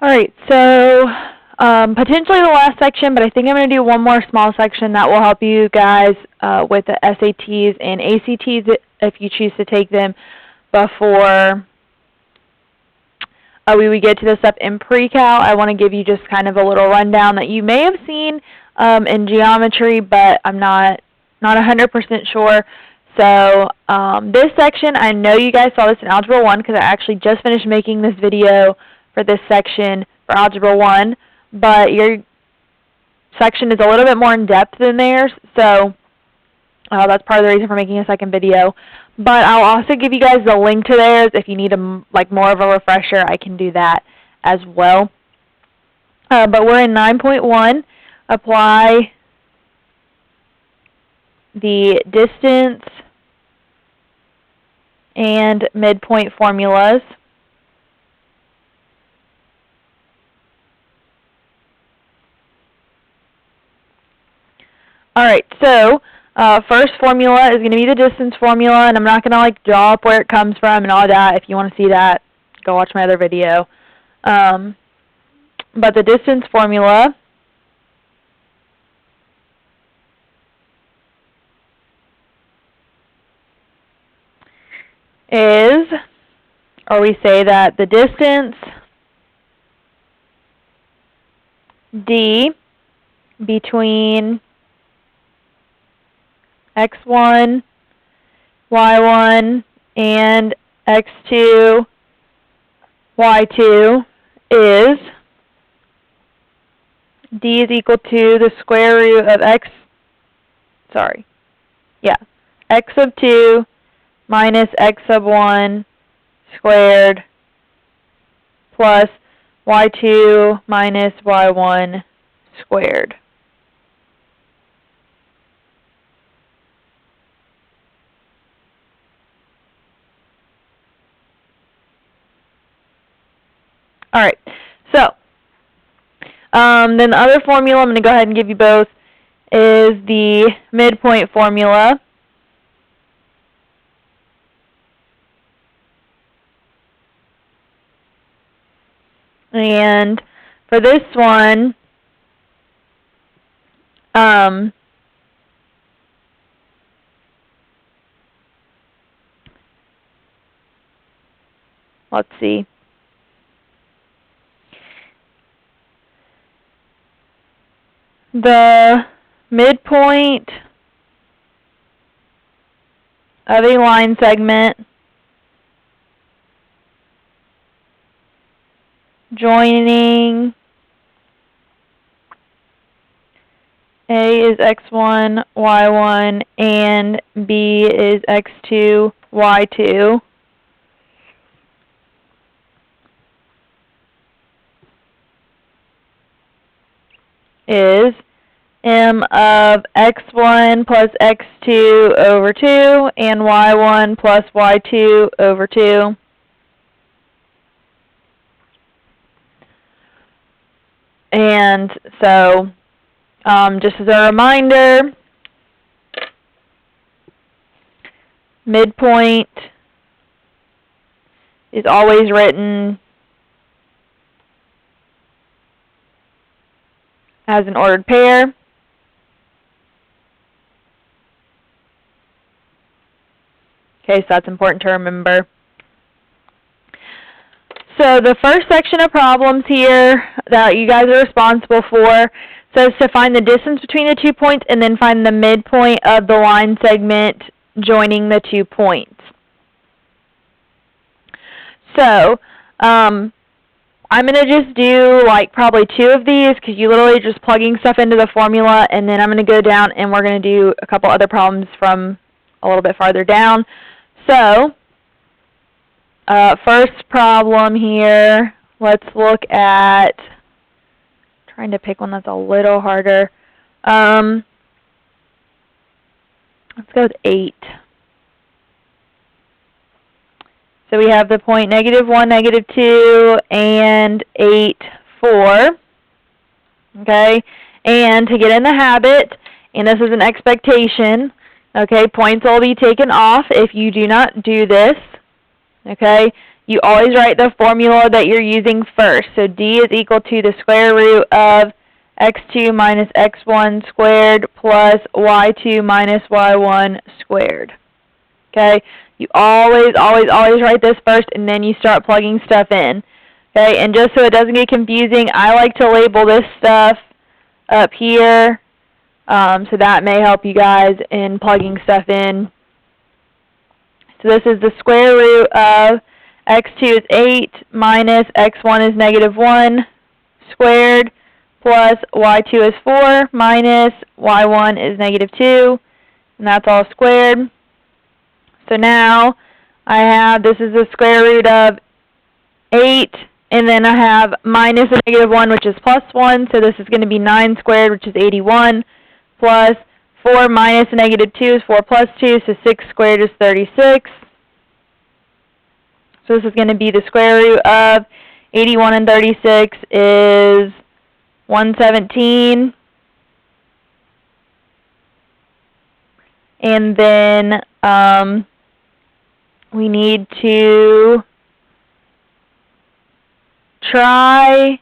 Alright, so potentially the last section, but I think I'm going to do one more small section that will help you guys with the SATs and ACTs if you choose to take them before we would get to the stuff in pre-cal. I want to give you just kind of a little rundown that you may have seen in geometry, but I'm not 100% sure. So this section, I know you guys saw this in Algebra 1 because I actually just finished making this video for this section for Algebra 1, but your section is a little bit more in depth than theirs, so that's part of the reason for making a second video. But I'll also give you guys the link to theirs if you need more of a refresher. I can do that as well. But we're in 9.1. Apply the distance and midpoint formulas. Alright, so first formula is going to be the distance formula, and I'm not going to draw up where it comes from and all that. If you want to see that, go watch my other video. But the distance formula is, or we say that the distance D between x1, y1, and x2, y2 is D is equal to the square root of x of 2 minus x sub 1 squared plus y2 minus y1 squared. Alright, so then the other formula I'm going to go ahead and give you both is the midpoint formula. And for this one, let's see. The midpoint of a line segment joining A is x1, y1, and B is x2, y2 is m of x1 plus x2 over 2 and y1 plus y2 over 2. And so, just as a reminder, midpoint is always written as an ordered pair. Okay, so that's important to remember. So the first section of problems here that you guys are responsible for says to find the distance between the 2 points and then find the midpoint of the line segment joining the 2 points. So I'm going to just do probably 2 of these because you literally just plugging stuff into the formula, and then I'm going to go down and we're going to do a couple other problems from a little bit farther down. So first problem here, let's look at, trying to pick one that's a little harder. Let's go with 8. So we have the point -1, -2, and 8, 4. Okay, and to get in the habit, and this is an expectation, okay, points will be taken off if you do not do this. Okay, you always write the formula that you're using first. So D is equal to the square root of x2 minus x1 squared plus y2 minus y1 squared. Okay? You always write this first, and then you start plugging stuff in. Okay? And just so it doesn't get confusing, I like to label this stuff up here. So that may help you guys in plugging stuff in. So this is the square root of x2 is 8 minus x1 is -1 squared plus y2 is 4 minus y1 is -2, and that's all squared. So now I have, this is the square root of 8, and then I have minus a -1, which is +1, so this is going to be 9 squared, which is 81, plus 4 minus a -2 is 4 plus 2, so 6 squared is 36. So this is going to be the square root of 81 and 36 is 117. And then we need to try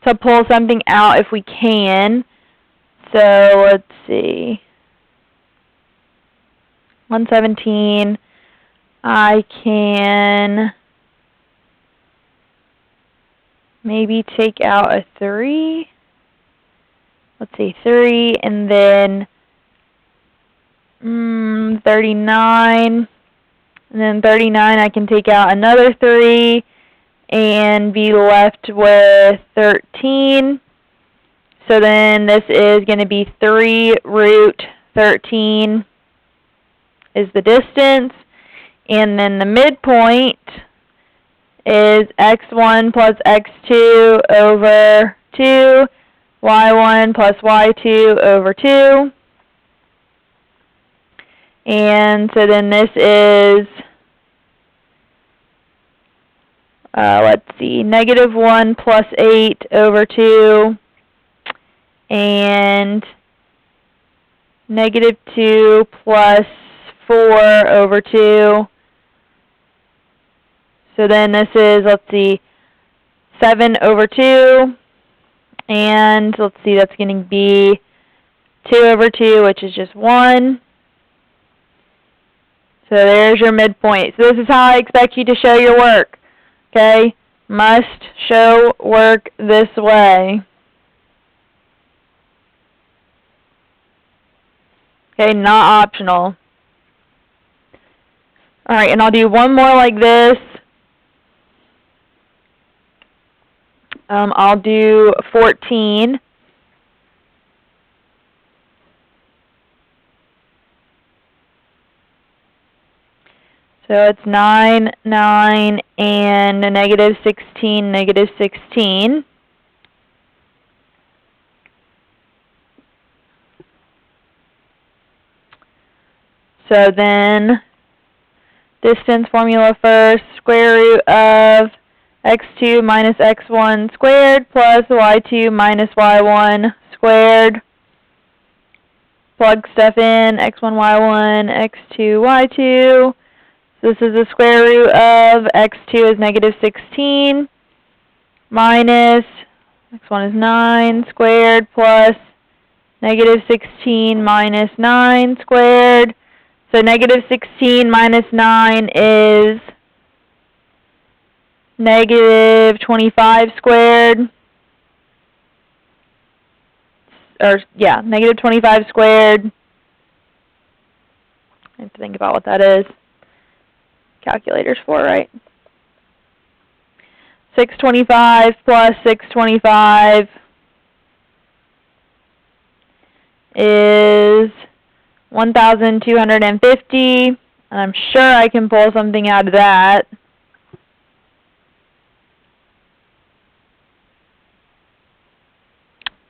to pull something out if we can. So let's see. 117. I can maybe take out a 3. Let's see, 3, and then 39. And then 39, I can take out another 3 and be left with 13. So then this is going to be 3 root 13 is the distance. And then the midpoint is x1 plus x2 over 2, y1 plus y2 over 2. And so then this is, let's see, -1 plus 8 over 2, and -2 plus 4 over 2. So then this is, let's see, 7 over 2, and let's see, that's going to be 2 over 2, which is just 1. So there's your midpoint. So this is how I expect you to show your work. Okay? Must show work this way. Okay, not optional. Alright, and I'll do one more like this. I'll do 14. So it's 9, 9, and a -16, -16. So then, distance formula first, square root of x2 minus x1 squared plus y2 minus y1 squared. Plug stuff in, x1, y1, x2, y2. This is the square root of x2 is -16 minus x1 is 9 squared plus -16 minus 9 squared. So -16 minus 9 is -25 squared. Or, yeah, -25 squared. I have to think about what that is. Calculators for, right? 625 plus 625 is 1,250, and I'm sure I can pull something out of that.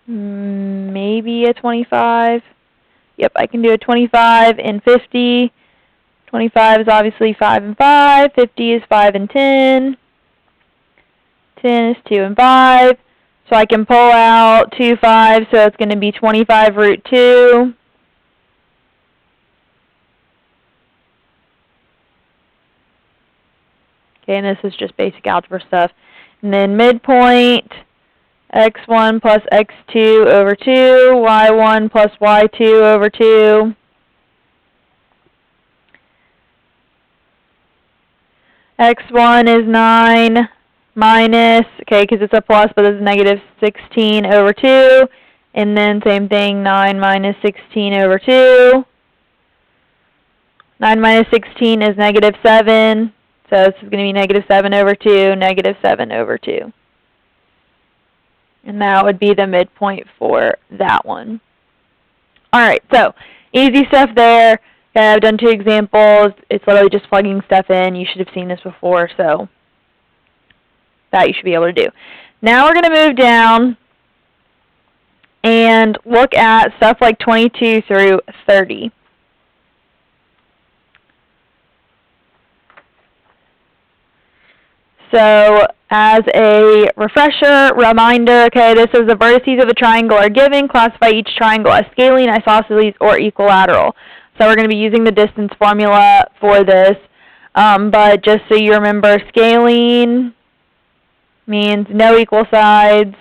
Maybe a 25. Yep, I can do a 25 and 50. 25 is obviously 5 and 5. 50 is 5 and 10. 10 is 2 and 5. So I can pull out 2 5s, so it's going to be 25 root 2. Okay, and this is just basic algebra stuff. And then midpoint, x1 plus x2 over 2, y1 plus y2 over 2. x1 is 9 minus, okay, because it's a plus, but it's negative 16 over 2. And then same thing, 9 minus 16 over 2. 9 minus 16 is negative 7. So this is going to be negative 7 over 2, negative 7 over 2. And that would be the midpoint for that one. Alright, so easy stuff there. Okay, I've done 2 examples. It's literally just plugging stuff in. You should have seen this before, so that you should be able to do. Now we're going to move down and look at stuff like 22 through 30. So as a refresher, reminder, okay, this is the vertices of a triangle are given. Classify each triangle as scalene, isosceles, or equilateral. So we're going to be using the distance formula for this. But just so you remember, scalene means no equal sides.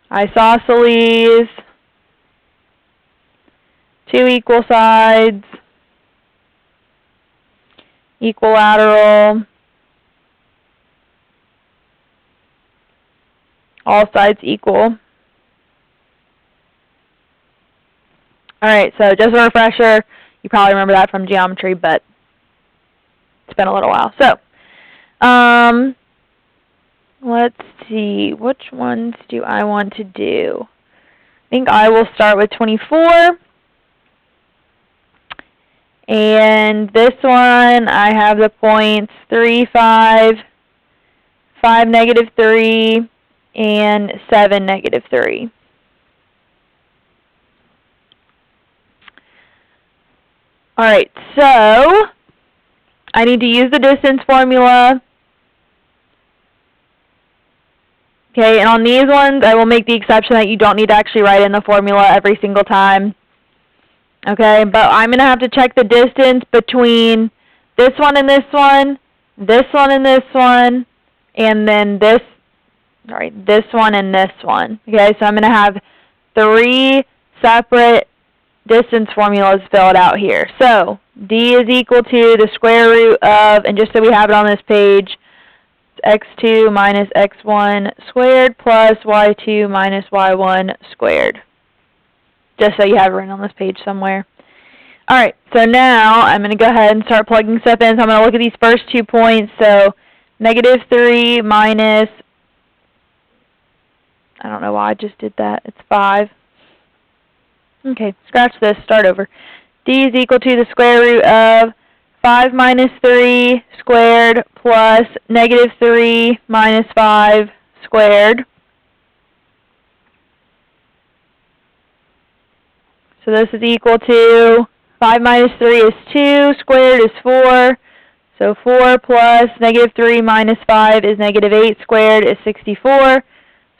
Isosceles, 2 equal sides. Equilateral, all sides equal. Alright, so just a refresher. You probably remember that from geometry, but it's been a little while. So, let's see, which ones do I want to do? I think I will start with 24. And this one, I have the points 3, 5, 5, negative 3, and 7, negative 3. Alright, so I need to use the distance formula. Okay, and on these ones, I will make the exception that you don't need to actually write in the formula every single time. Okay, but I'm going to have to check the distance between this one and this one, this one and this one, and then this one and this one. Okay, so I'm going to have 3 separate distance formulas filled out here. So, D is equal to the square root of, and just so we have it on this page, x2 minus x1 squared plus y2 minus y1 squared. Just so you have it written on this page somewhere. Alright, so now I'm going to go ahead and start plugging stuff in. So I'm going to look at these first 2 points. So, negative 3 minus, I don't know why I just did that. It's 5. Okay, scratch this. Start over. D is equal to the square root of 5 minus 3 squared plus negative 3 minus 5 squared. So this is equal to 5 minus 3 is 2, squared is 4. So 4 plus negative 3 minus 5 is negative 8 squared is 64.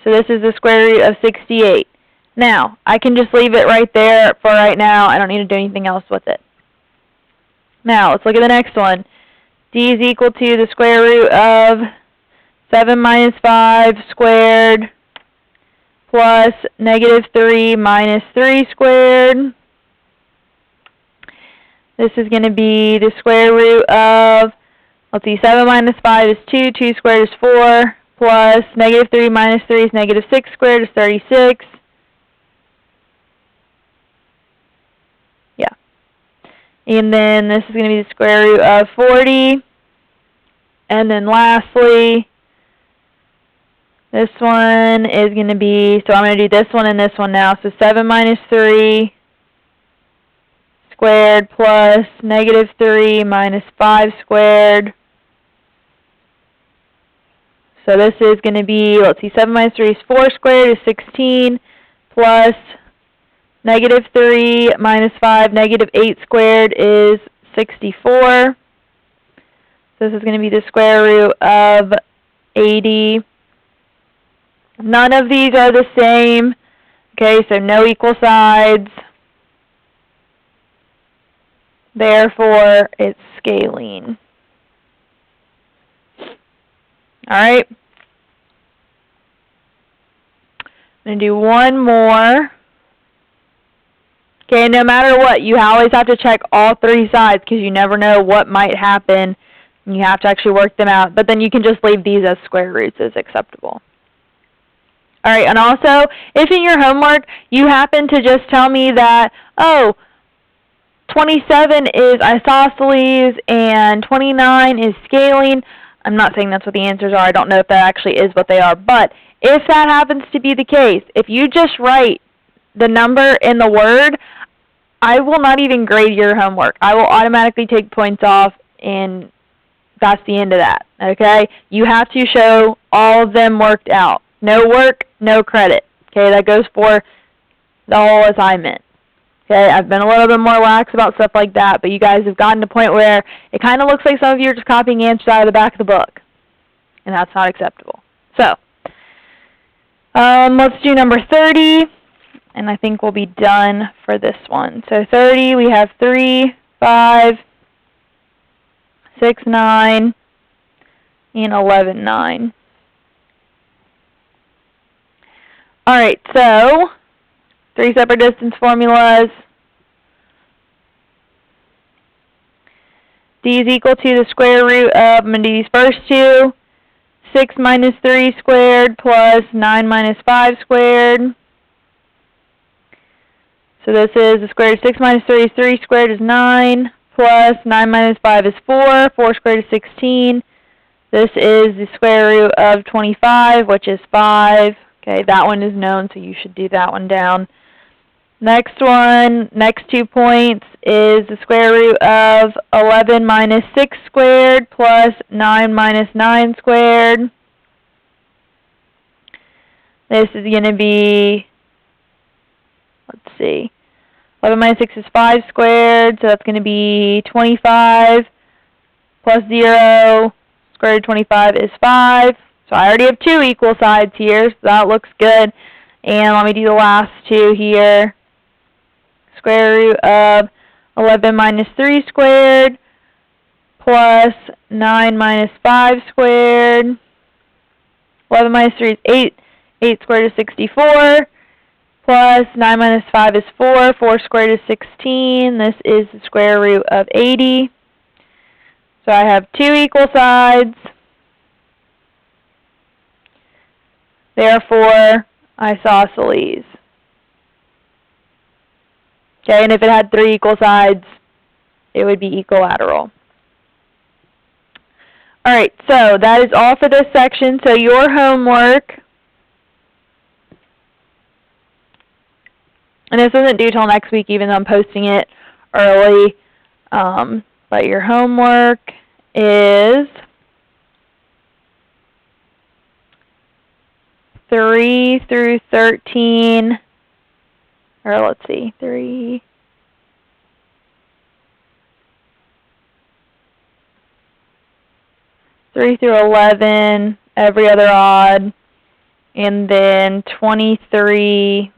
So this is the square root of 68. Now, I can just leave it right there for right now. I don't need to do anything else with it. Now, let's look at the next one. D is equal to the square root of 7 minus 5 squared plus negative 3 minus 3 squared. This is going to be the square root of, let's see, 7 minus 5 is 2, 2 squared is 4, plus negative 3 minus 3 is negative 6 squared is 36. Yeah. And then this is going to be the square root of 40. And then lastly, this one is going to be, so I'm going to do this one and this one now. So 7 minus 3 squared plus negative 3 minus 5 squared. So this is going to be, let's see, 7 minus 3 is 4 squared is 16 plus negative 3 minus 5, negative 8 squared is 64. So this is going to be the square root of 80. None of these are the same. Okay, so no equal sides. Therefore, it's scaling. Alright. I'm going to do one more. Okay, no matter what, you always have to check all three sides because you never know what might happen. And you have to actually work them out. But then you can just leave these as square roots as acceptable. Alright, and also, if in your homework you happen to just tell me that, oh, 27 is isosceles and 29 is scaling, I'm not saying that's what the answers are. I don't know if that actually is what they are. But if that happens to be the case, if you just write the number in the word, I will not even grade your homework. I will automatically take points off, and that's the end of that. Okay? You have to show all of them worked out. No work, no credit. Okay? That goes for the whole assignment. Okay? I've been a little bit more lax about stuff like that, but you guys have gotten to a point where it kind of looks like some of you are just copying answers out of the back of the book, and that's not acceptable. So, let's do number 30. And I think we'll be done for this one. So 30, we have 3, 5, 6, 9, and 11, 9. Alright, so 3 separate distance formulas. D is equal to the square root of, I'm going to do these first two, 6 minus 3 squared plus 9 minus 5 squared. So this is the square root of 6 minus 3 is 3 squared is 9, plus 9 minus 5 is 4, 4 squared is 16. This is the square root of 25, which is 5. Okay, that one is known, so you should do that one down. Next one, next 2 points, is the square root of 11 minus 6 squared plus 9 minus 9 squared. This is going to be, let's see, 11 minus 6 is 5 squared, so that's going to be 25 plus 0, square root of 25 is 5. So I already have 2 equal sides here, so that looks good. And let me do the last 2 here. Square root of 11 minus 3 squared plus 9 minus 5 squared. 11 minus 3 is 8. 8 squared is 64. Plus 9 minus 5 is 4. 4 squared is 16. This is the square root of 80. So I have 2 equal sides. Therefore, isosceles. Okay, and if it had 3 equal sides, it would be equilateral. Alright, so that is all for this section. So your homework, and this isn't due till next week, even though I'm posting it early, but your homework is 3 through 13, or let's see, 3 through 11, every other odd, and then 23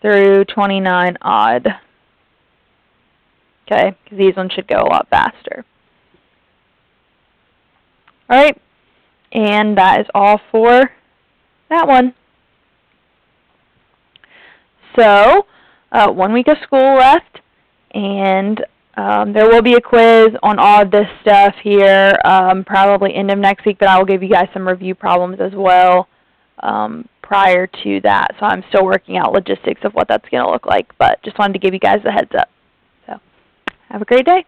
through 29 odd. Okay, because these ones should go a lot faster. Alright, and that is all for that one. So, 1 week of school left, and there will be a quiz on all of this stuff here, probably end of next week, but I will give you guys some review problems as well prior to that. So I'm still working out logistics of what that's going to look like, but just wanted to give you guys a heads up. So, have a great day.